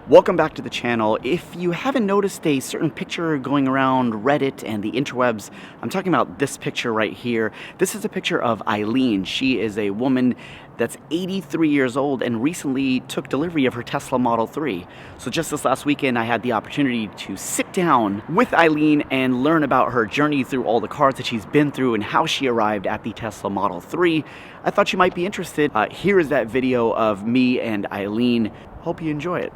Welcome back to the channel. If you haven't noticed a certain picture going around Reddit and the interwebs, I'm talking about this picture right here. This is a picture of Eileen. She is a woman that's 83 years old and recently took delivery of her Tesla Model 3. So just this last weekend, I had the opportunity to sit down with Eileen and learn about her journey through all the cars that she's been through and how she arrived at the Tesla Model 3. I thought you might be interested. Here is that video of me and Eileen. Hope you enjoy it.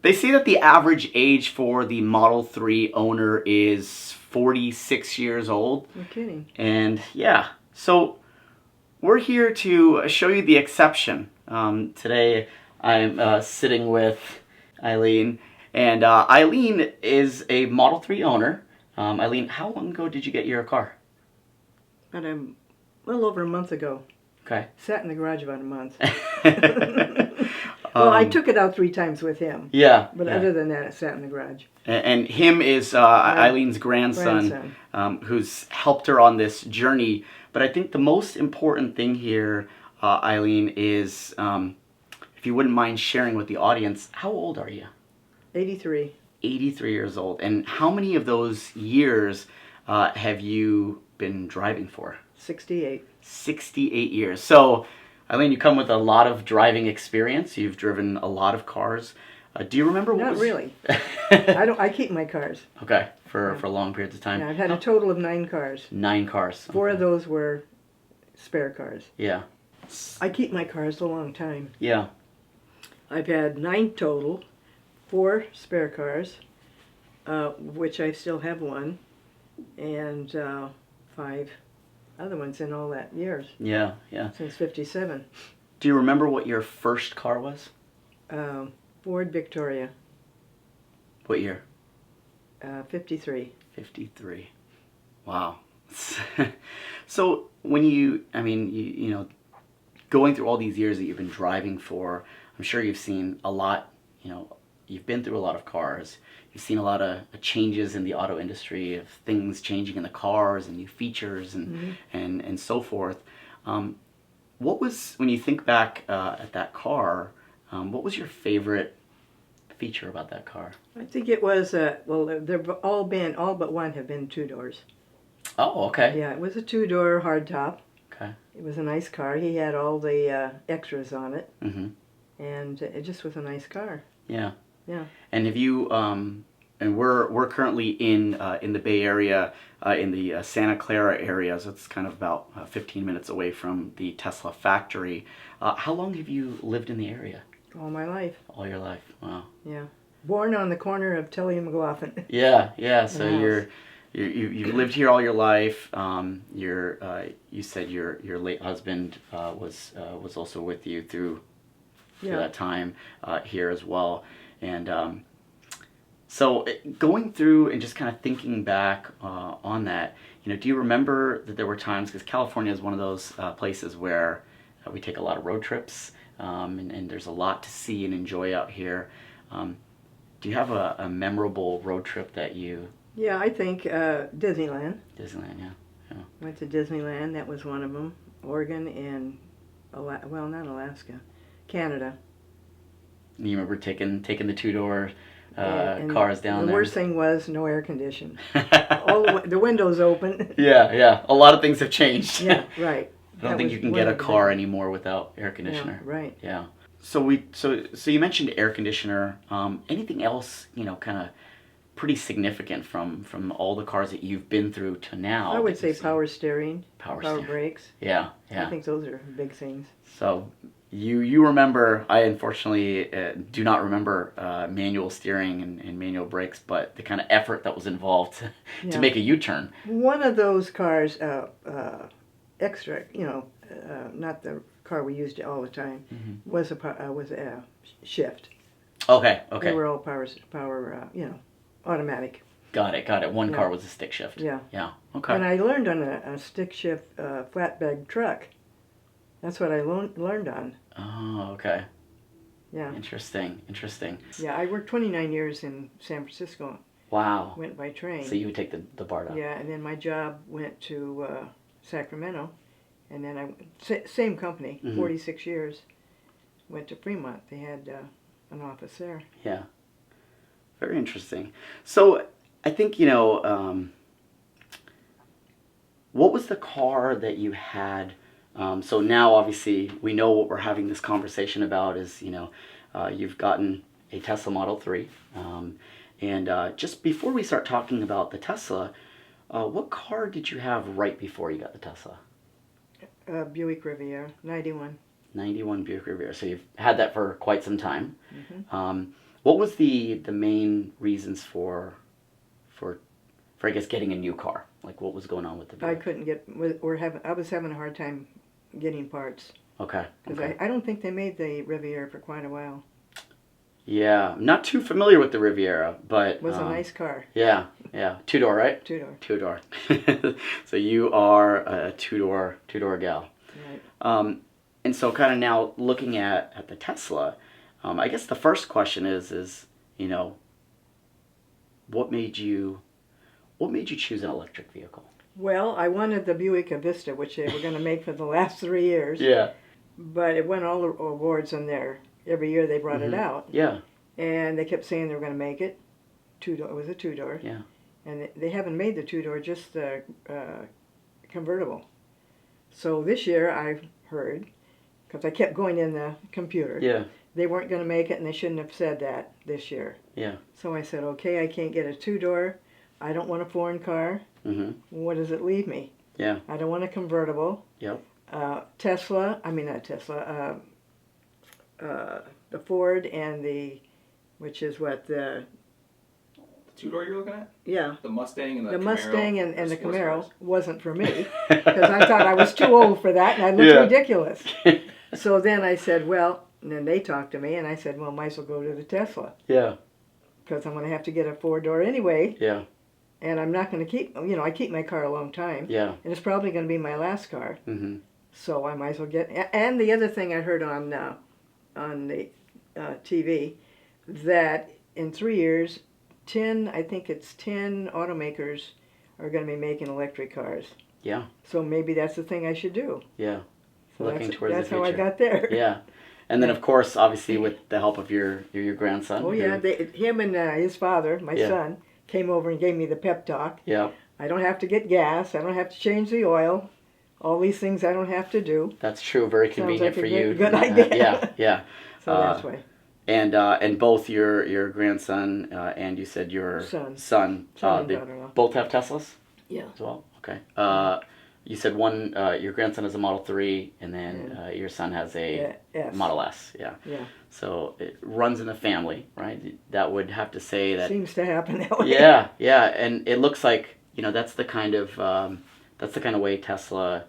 They say that the average age for the Model 3 owner is 46 years old. You're kidding. And yeah, so we're here to show you the exception. Today I'm sitting with Eileen, and Eileen is a Model 3 owner. Eileen, how long ago did you get your car? About a little over a month ago. Okay. Sat in the garage about a month. Well, I took it out 3 times with him. Yeah. But other than that, it sat in the garage. And him is Eileen's grandson. Who's helped her on this journey. But I think the most important thing here, Eileen, is if you wouldn't mind sharing with the audience, how old are you? 83. 83 years old. And how many of those years have you been driving for? 68. 68 years. So, Eileen, you come with a lot of driving experience. You've driven a lot of cars. Do you remember what Not really. I keep my cars. Okay, for long periods of time. Yeah, I've had a total of 9 cars. 9 cars. 4 of those were spare cars. Yeah. I keep my cars a long time. Yeah. I've had 9 total, 4 spare cars, which I still have 1, and 5 other ones in all that years. Yeah, yeah. Since 57. Do you remember what your first car was? Ford Victoria. What year? 53. 53. Wow. So when you know, going through all these years that you've been driving for, I'm sure you've seen a lot, you've been through a lot of cars. You've seen a lot of changes in the auto industry, of things changing in the cars and new features and so forth. What was, when you think back at that car, what was your favorite feature about that car? I think it was, well, they've all but one have been 2 doors. Oh, okay. Yeah, it was a 2-door hardtop. Okay. It was a nice car. He had all the extras on it. Mm-hmm. And it just was a nice car. Yeah. Yeah. And have you, and we're currently in the Bay Area, in the Santa Clara area, so it's kind of about 15 minutes away from the Tesla factory. How long have you lived in the area? All my life. All your life. Wow. Yeah. Born on the corner of Telly and McLaughlin. Yeah, yeah. So you've lived here all your life. You said your late husband was also with you through that time here as well. And so going through and just kind of thinking back on that, do you remember that there were times, because California is one of those places where we take a lot of road trips, and there's a lot to see and enjoy out here. Do you have a memorable road trip that you... Yeah, I think Disneyland. Disneyland, yeah. Went to Disneyland, that was one of them. Oregon and, well, not Alaska, Canada. You remember taking the 2-door cars down there? The worst thing was no air conditioning. All the windows open. Yeah. A lot of things have changed. Yeah, right. I don't think you can get a car anymore without air conditioner. Yeah, right. Yeah. So you mentioned air conditioner. Anything else, kind of pretty significant from all the cars that you've been through to now? I would say power steering, power brakes. Yeah. I think those are big things. So you remember, I unfortunately do not remember manual steering and manual brakes, but the kind of effort that was involved to make a U-turn. One of those cars, extra, not the car we used all the time, was a shift. Okay. They were all power, automatic. Got it. One car was a stick shift. Yeah. Okay. And I learned on a stick shift flatbed truck. That's what I learned on. Oh, okay. Yeah. Interesting. Yeah, I worked 29 years in San Francisco. Wow. Went by train. So you would take the BART up. Yeah, and then my job went to Sacramento, And then same company, Mhm. 46 years. Went to Fremont. They had an office there. Yeah. Very interesting. So I think, you know, what was the car that you had? So now obviously we know what we're having this conversation about is, you know, you've gotten a Tesla Model 3. And just before we start talking about the Tesla, what car did you have right before you got the Tesla? Buick Riviera, 91. 91 Buick Riviera. So you've had that for quite some time. Mm-hmm. What was the main reasons for I guess getting a new car? Like what was going on with the Buick? I couldn't get. I was having a hard time getting parts. Okay. Because Okay. I don't think they made the Riviera for quite a while. Yeah, I'm not too familiar with the Riviera, but It was a nice car. Yeah, yeah, two-door, right? Two-door. Two-door. So you are a two-door gal. Right. And so kind of now looking at the Tesla, I guess the first question is, you know, what made you choose an electric vehicle? Well, I wanted the Buick Vista, which they were going to make for the last 3 years. Yeah. But it won all the awards in there. Every year they brought it out. Yeah. And they kept saying they were going to make it. Two-door. It was a two-door. Yeah. And they haven't made the two-door, just the convertible. So this year I heard, because I kept going in the computer, Yeah. they weren't going to make it and they shouldn't have said that this year. Yeah. So I said, okay, I can't get a two-door. I don't want a foreign car. Mm-hmm. What does it leave me? Yeah. I don't want a convertible. Yep. The Ford and which is what the Two-door you're looking at? yeah. The Mustang and the The Camaro Mustang and the sports Camaro cars? wasn't for me because I thought I was too old for that and I looked Yeah. ridiculous. So then I said, well, and then they talked to me and I said, well, might as well go to the Tesla Yeah. because I'm going to have to get a four-door anyway Yeah. and I'm not going to keep, I keep my car a long time Yeah. and it's probably going to be my last car. Mm-hmm. So I might as well get, and the other thing I heard on the TV, that in 3 years, 10 automakers are going to be making electric cars. Yeah. So maybe that's the thing I should do. Yeah. So Looking towards that's the how I future. got there. Yeah. And then of course, obviously with the help of your grandson. Oh yeah, him and his father, my Yeah. son, came over and gave me the pep talk. Yeah. I don't have to get gas. I don't have to change the oil. All these things I don't have to do. That's true. Very Sounds convenient like for a you. good idea. Yeah. Yeah. So that's why. And both your grandson and you said your Son son and they daughter-in-law. both have Teslas Yeah. as well. Okay. You said one your grandson has a Model 3 and then your son has a Yes. Model S. Yeah. Yeah. So it runs in the family, right? That would have to say that. Seems to happen that way. Yeah. Yeah. And it looks like that's the kind of way Tesla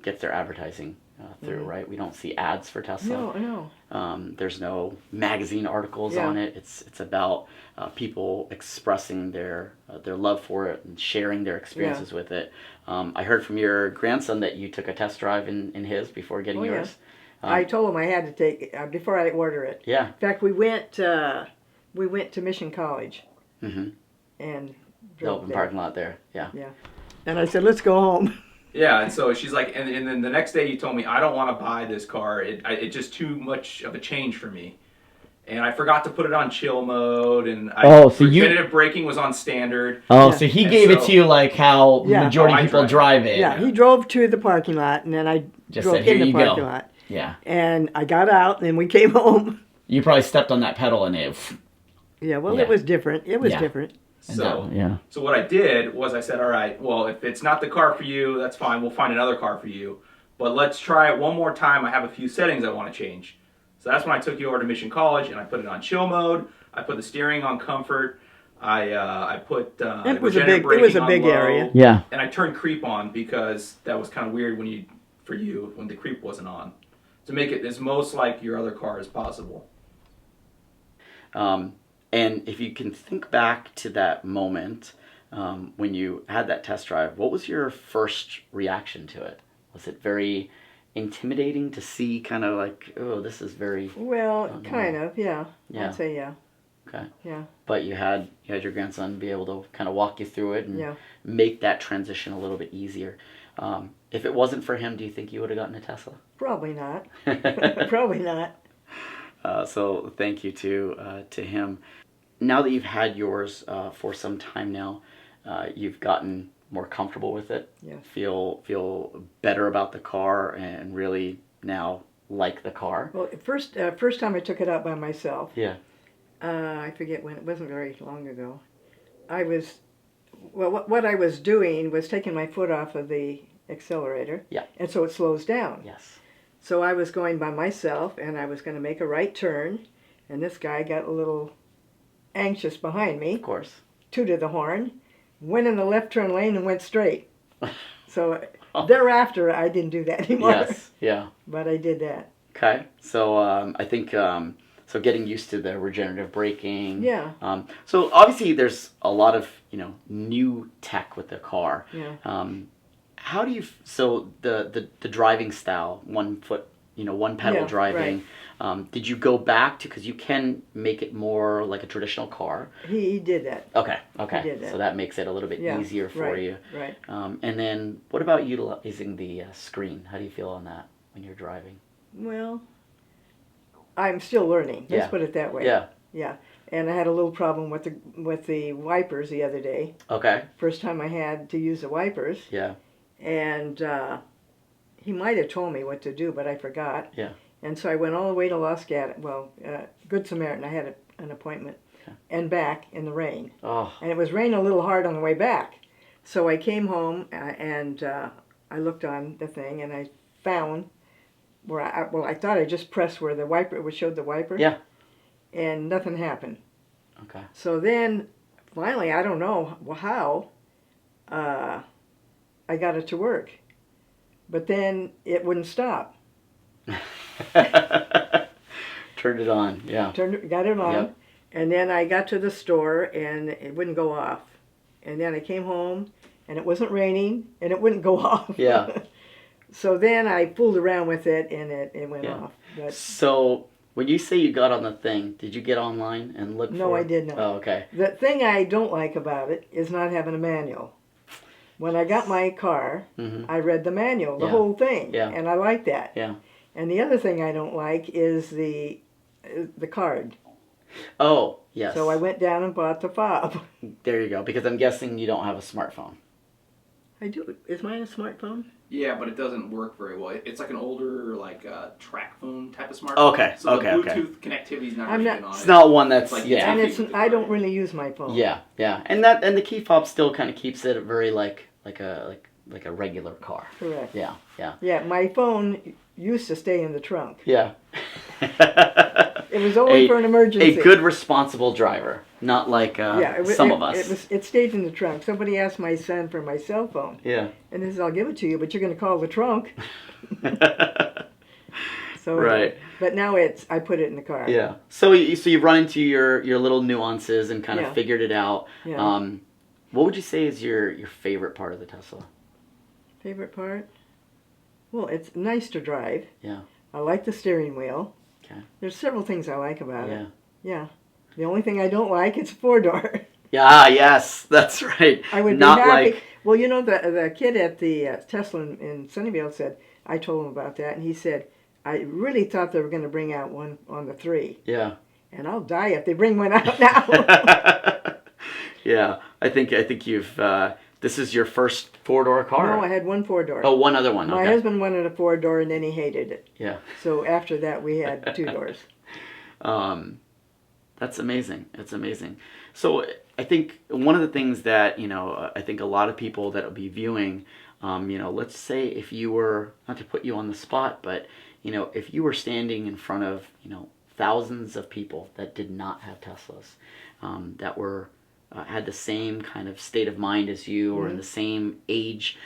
gets their advertising through, right? We don't see ads for Tesla. No. There's no magazine articles Yeah. on it. It's about people expressing their love for it and sharing their experiences with it. I heard from your grandson that you took a test drive in his before getting Oh, yeah. yours. I told him I had to take it before I order it. Yeah. In fact, we went to Mission College Mm-hmm. and The drove open there. parking lot there. Yeah. Yeah. And I said, let's go home. Yeah, and so she's like, and then the next day you told me, I don't want to buy this car. It's just too much of a change for me. And I forgot to put it on chill mode, and preventative braking was on standard. Oh, Yeah. so he And gave it so- to you like how Yeah. majority Oh, I of people drive. drive it. Yeah, he drove to the parking lot, and then I Just drove said, "Here in the you parking go." lot. Yeah. And I got out, and we came home. You probably stepped on that pedal and it. Yeah, well, Yeah. it was different. It was Yeah. different. So, yeah. so what I did was I said, all right, well, if it's not the car for you, that's fine. We'll find another car for you. But let's try it one more time. I have a few settings I want to change. So that's when I took you over to Mission College, and I put it on chill mode. I put the steering on comfort. I put It was a regenerative big. It was braking a on big low. area. Yeah. And I turned creep on because that was kind of weird for you when the creep wasn't on. To make it as most like your other car as possible. And if you can think back to that moment when you had that test drive, what was your first reaction to it? Was it very intimidating to see kind of like, oh, this is very... Well, kind of, yeah. Yeah. I'd say yeah. Okay. Yeah. But you had your grandson be able to kind of walk you through it and Yeah. make that transition a little bit easier. If it wasn't for him, do you think you would have gotten a Tesla? Probably not. Probably not. So thank you to him. Now that you've had yours for some time now, you've gotten more comfortable with it. Yes. Feel better about the car, and really now like the car. Well, first time I took it out by myself. Yeah. I forget when. It wasn't very long ago. What I was doing was taking my foot off of the accelerator. Yeah. And so it slows down. Yes. So I was going by myself, and I was going to make a right turn, and this guy got a little anxious behind me. Of course. Tooted the horn, went in the left turn lane, and went straight. So thereafter, I didn't do that anymore. Yes. Yeah. But I did that. Okay. So I think so getting used to the regenerative braking. Yeah. So obviously there's a lot of new tech with the car. Yeah. How do you so the driving style, one foot, one pedal Yeah, driving? Did you go back to, because you can make it more like a traditional car? He did that. Okay. He did that. So that makes it a little bit Yeah, easier for right, you. Right. And then what about utilizing the screen? How do you feel on that when you're driving? Well, I'm still learning. Let's Yeah. put it that way. Yeah. Yeah. And I had a little problem with the wipers the other day. Okay. First time I had to use the wipers. Yeah. And he might have told me what to do, but I forgot. Yeah. And so I went all the way to Good Samaritan. I had an appointment. Okay. And back in the rain. Oh. And it was raining a little hard on the way back. So I came home and I looked on the thing and I found where I thought I just pressed where the wiper, it showed the wiper. Yeah. And nothing happened. Okay. So then, finally, I don't know how, I got it to work. But then it wouldn't stop. Turned it on. Yeah. Got it on. Yep. And then I got to the store and it wouldn't go off. And then I came home and it wasn't raining and it wouldn't go off. Yeah. So then I fooled around with it and it went Yeah. off. But So when you say you got on the thing, did you get online and look for no, I did not. Oh, okay. The thing I don't like about it is not having a manual. When I got my car, Mm-hmm. I read the manual, the Yeah. whole thing, Yeah. and I like that. Yeah. And the other thing I don't like is the card. Oh, yes. So I went down and bought the fob. There you go. Because I'm guessing you don't have a smartphone. I do. Is mine a smartphone? Yeah, but it doesn't work very well. It's like an older, track phone type of smartphone. Okay, So the okay. Bluetooth connectivity is not I'm really not- good on It's it. not one that's Like, yeah. And it's- I don't really use my phone. Yeah, yeah. And the key fob still kind of keeps it very like a regular car. Correct. Yeah, yeah. Yeah, my phone used to stay in the trunk. Yeah. It was only for an emergency. A good responsible driver, not like some of us. It stayed in the trunk. Somebody asked my son for my cell phone, Yeah. and he says, "I'll give it to you, but you're going to call the trunk." So, Right. But now I put it in the car. Yeah. So you've run into your little nuances and kind of Yeah. figured it out. Yeah. What would you say is your favorite part of the Tesla? Favorite part? Well, it's nice to drive. Yeah. I like the steering wheel. Okay. There's several things I like about Yeah. it. Yeah. The only thing I don't like is 4-door. Yeah. Yes, that's right. I would not be happy. like Well, the kid at the Tesla in Sunnyvale said, I told him about that, and he said, I really thought they were going to bring out one on the 3. yeah. And I'll die if they bring one out now. Yeah. I think you've this is your first 4-door car. No, I had one 4-door. Oh, one other one. My Okay. husband wanted a 4-door, and then he hated it. Yeah. So after that, we had 2 doors. That's amazing. It's amazing. So I think one of the things that, I think a lot of people that will be viewing, let's say if you were, not to put you on the spot, but, if you were standing in front of, thousands of people that did not have Teslas, that were, had the same kind of state of mind as you or in the same age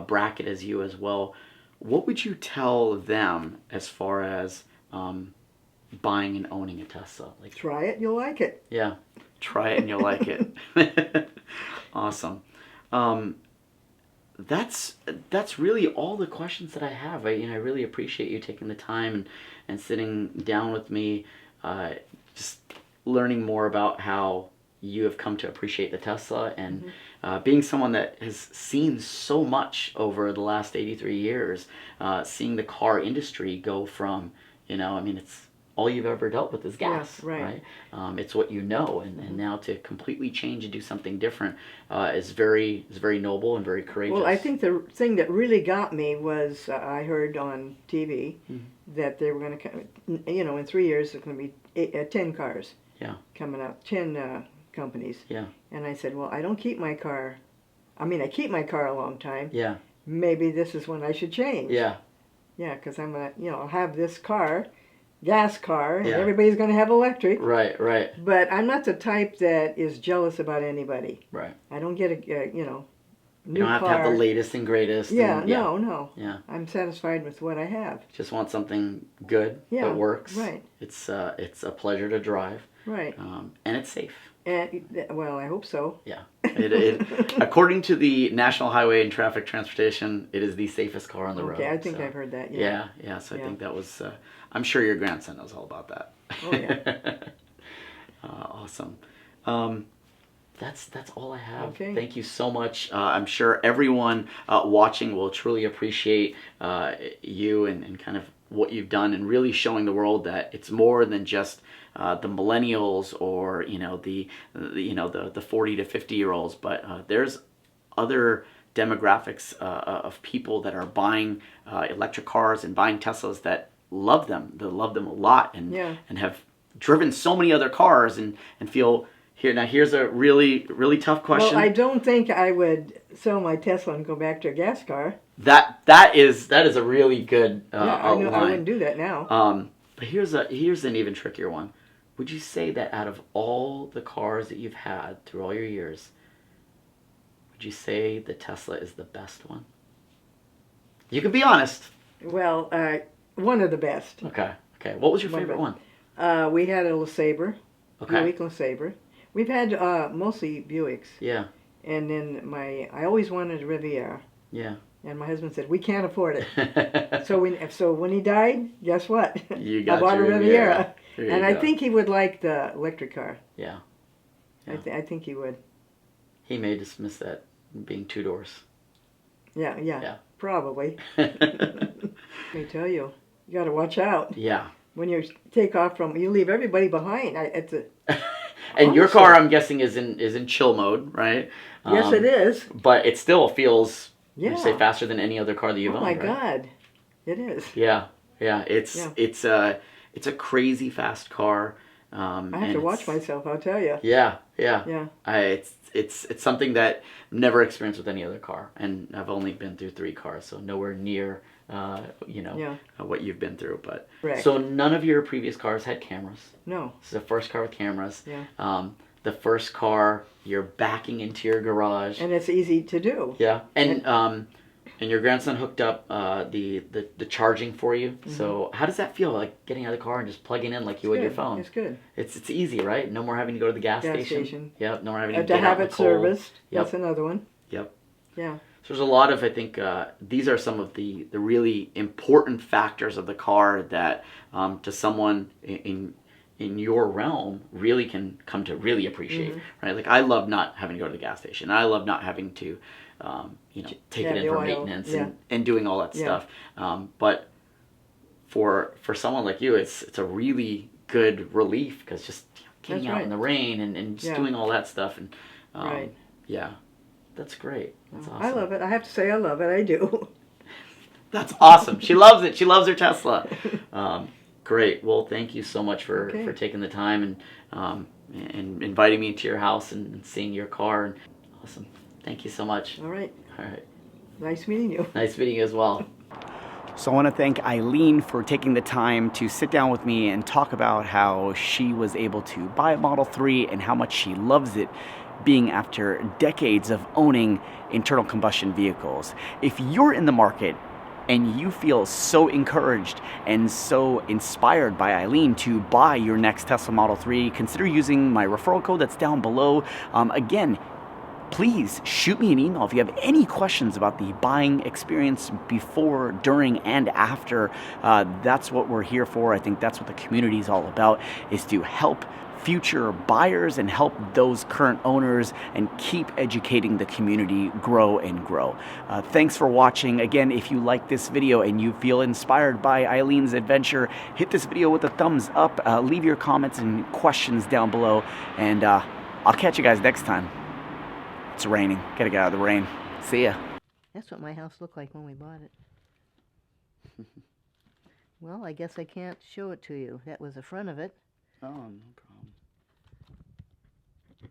bracket as you as well, what would you tell them as far as buying and owning a Tesla? Like, Try it, you'll like it. yeah, try it and you'll like it. Awesome. That's really all the questions that I have. I really appreciate you taking the time and sitting down with me, just learning more about how you have come to appreciate the Tesla, and being someone that has seen so much over the last 83 years, seeing the car industry go from, I mean, it's all you've ever dealt with is gas, Yeah, right. It's what you know, and now to completely change and do something different is very noble and very courageous. Well, I think the thing that really got me was I heard on TV that they were going to, in 3 years there's going to be 10 cars coming out, 10 companies. Yeah. And I said, well, I don't keep my car. I mean, I keep my car a long time. Yeah. Maybe this is when I should change. Yeah. Yeah, because I'm going to, I'll have this car, gas car, and Yeah. everybody's going to have electric. Right, right. But I'm not the type that is jealous about anybody. Right. I don't get a, new You don't have car. to have the latest and greatest. Yeah, and, no. Yeah. I'm satisfied with what I have. Just want something good that works. Right. It's a pleasure to drive. Right. And it's safe. And well, I hope so. Yeah. According to the National Highway and Traffic Transportation, it is the safest car on the road. Okay, I think so. I've heard that. Yeah. So I think that was. I'm sure your grandson knows all about that. Oh yeah. Awesome. That's all I have. Okay. Thank you so much. I'm sure everyone watching will truly appreciate you and kind of what you've done, and really showing the world that it's more than just the millennials or the 40 to 50-year-olds, but there's other demographics of people that are buying electric cars and buying Teslas that love them. They love them a lot, and have driven so many other cars and feel. Here's a really, really tough question. Well, I don't think I would sell my Tesla and go back to a gas car. That is a really good I wouldn't do that now. But here's an even trickier one. Would you say that out of all the cars that you've had through all your years, would you say the Tesla is the best one? You can be honest. Well, one of the best. Okay. What was your favorite one? We had a LeSabre, Okay. Buick LeSabre. We've had mostly Buicks. Yeah. And then I always wanted a Riviera. Yeah. And my husband said, we can't afford it. So when he died, guess what? You got I bought a your Riviera. There And you I go. think he would like the electric car. Yeah. I think he would. He may dismiss that being two doors. Yeah. Probably. Let me tell you, you got to watch out. Yeah. When you take off you leave everybody behind. And your car, I'm guessing, is in chill mode, right? Yes, it is. But it still feels, Yeah. would you say, faster than any other car that you've Oh owned, my right? God, it is. Yeah. It's a crazy fast car. I have to watch myself. I'll tell you. Yeah. Yeah. It's something that I've never experienced with any other car, and I've only been through 3 cars, so nowhere near what you've been through. But Correct. So none of your previous cars had cameras. No. This is the first car with cameras. Yeah. The first car, you're backing into your garage. And it's easy to do. Yeah. And your grandson hooked up the charging for you. Mm-hmm. So how does that feel, like getting out of the car and just plugging in like you would your phone? It's good. It's easy, right? No more having to go to the gas station. Yep. No more having to To get have out in it the cold. serviced. Yep. That's another one. Yep. Yeah. So there's a lot of, I think, these are some of the really important factors of the car that to someone in your realm really can come to really appreciate, right? Like I love not having to go to the gas station. I love not having to, take it in for maintenance and doing all that stuff. But for someone like you, it's a really good relief because just getting out in the rain and just doing all that stuff and yeah, that's great. That's awesome. I love it. I have to say I love it. I do. That's awesome. She loves it. She loves her Tesla. Great. Well, thank you so much for taking the time and inviting me to your house and seeing your car. And awesome. Thank you so much. All right. All right. Nice meeting you. Nice meeting you as well. So I want to thank Eileen for taking the time to sit down with me and talk about how she was able to buy a Model 3 and how much she loves it, being after decades of owning internal combustion vehicles. If you're in the market and you feel so encouraged and so inspired by Eileen to buy your next Tesla Model 3, consider using my referral code that's down below. Again, please shoot me an email if you have any questions about the buying experience before, during, and after. That's what we're here for. I think that's what the community is all about, is to help future buyers and help those current owners and keep educating the community grow and grow. Thanks for watching. Again, if you like this video and you feel inspired by Eileen's adventure, hit this video with a thumbs up. Leave your comments and questions down below, and I'll catch you guys next time. It's raining. Gotta get out of the rain. See ya. That's what my house looked like when we bought it. Well, I guess I can't show it to you. That was the front of it. Oh, no problem.